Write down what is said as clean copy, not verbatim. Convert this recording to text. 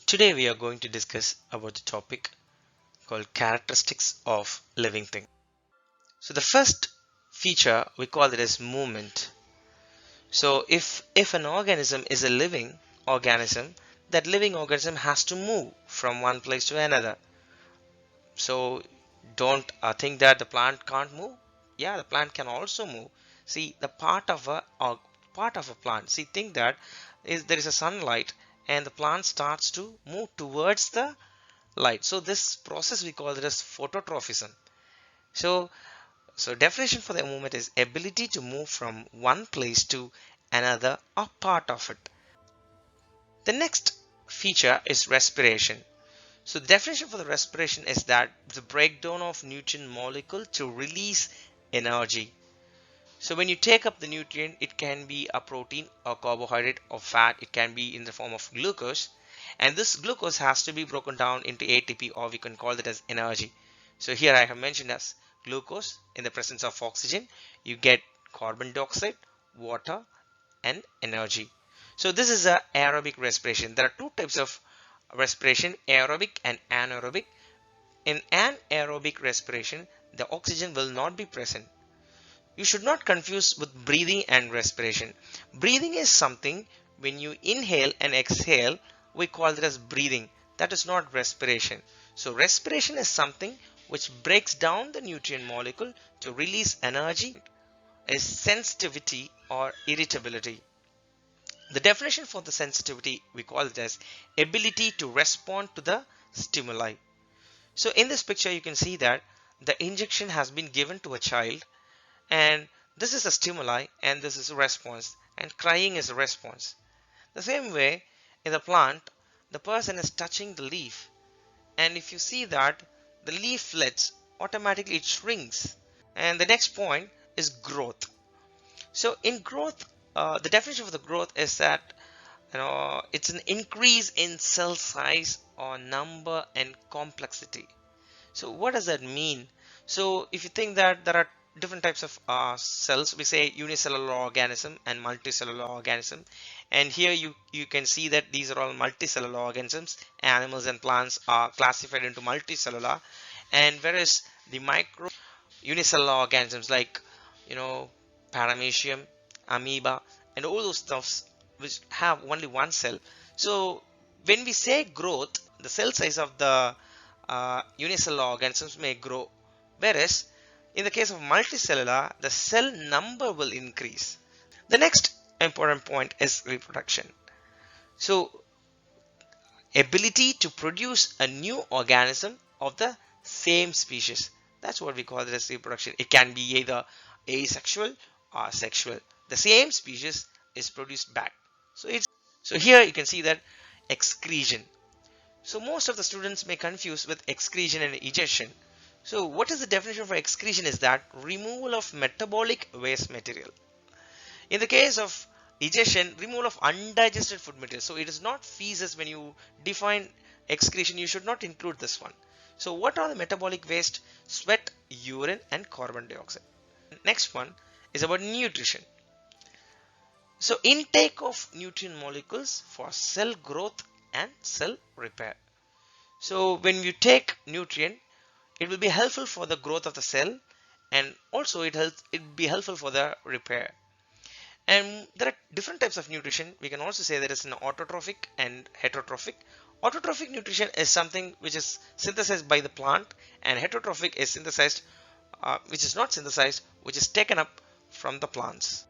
Today we are going to discuss about the topic called characteristics of living thing. So the first feature we call it as movement. So if an organism is a living organism, that living organism has to move from one place to another. So don't think that the plant can't move. Yeah, the plant can also move. See, the part of a plant. See, think that there is a sunlight and the plant starts to move towards the light. So this process we call it as phototrophism. So definition for the movement is ability to move from one place to another or part of it. The next feature is respiration. So the definition for the respiration is that the breakdown of nutrient molecule to release energy. So when you take up the nutrient, it can be a protein or carbohydrate or fat. It can be in the form of glucose. And this glucose has to be broken down into ATP, or we can call it as energy. So here I have mentioned as glucose. In the presence of oxygen, you get carbon dioxide, water, and energy. So this is a aerobic respiration. There are two types of respiration, aerobic and anaerobic. In anaerobic respiration, the oxygen will not be present. You should not confuse with breathing and respiration. Breathing is something when you inhale and exhale, we call it as breathing. That is not respiration. So respiration is something which breaks down the nutrient molecule to release energy, is sensitivity or irritability. The definition for the sensitivity, we call it as ability to respond to the stimuli. So in this picture you can see that the injection has been given to a child, and this is a stimuli and this is a response, and crying is a response. The same way in the plant, the person is touching the leaf, and if you see that the leaflets automatically it shrinks. And the next point is growth. So in growth, the definition of the growth is that it's an increase in cell size or number and complexity. So what does that mean? So if you think that there are different types of cells, we say unicellular organism and multicellular organism, and here you can see that these are all multicellular organisms. Animals and plants are classified into multicellular, and whereas the micro unicellular organisms like paramecium, amoeba, and all those stuffs which have only one cell. So when we say growth, the cell size of the unicellular organisms may grow, whereas in the case of multicellular, the cell number will increase. The next important point is reproduction. So ability to produce a new organism of the same species. That's what we call it as reproduction. It can be either asexual or sexual. The same species is produced back. So here you can see that excretion. So most of the students may confuse with excretion and egestion. So what is the definition for excretion is that removal of metabolic waste material. In the case of egestion, removal of undigested food material. So it is not feces. When you define excretion, you should not include this one. So what are the metabolic waste? Sweat, urine, and carbon dioxide. Next one is about nutrition. So intake of nutrient molecules for cell growth and cell repair. So when you take nutrient, it will be helpful for the growth of the cell, and also it will be helpful for the repair. And there are different types of nutrition. We can also say there is an autotrophic and heterotrophic. Autotrophic nutrition is something which is synthesized by the plant, and heterotrophic is synthesized, which is not synthesized, which is taken up from the plants.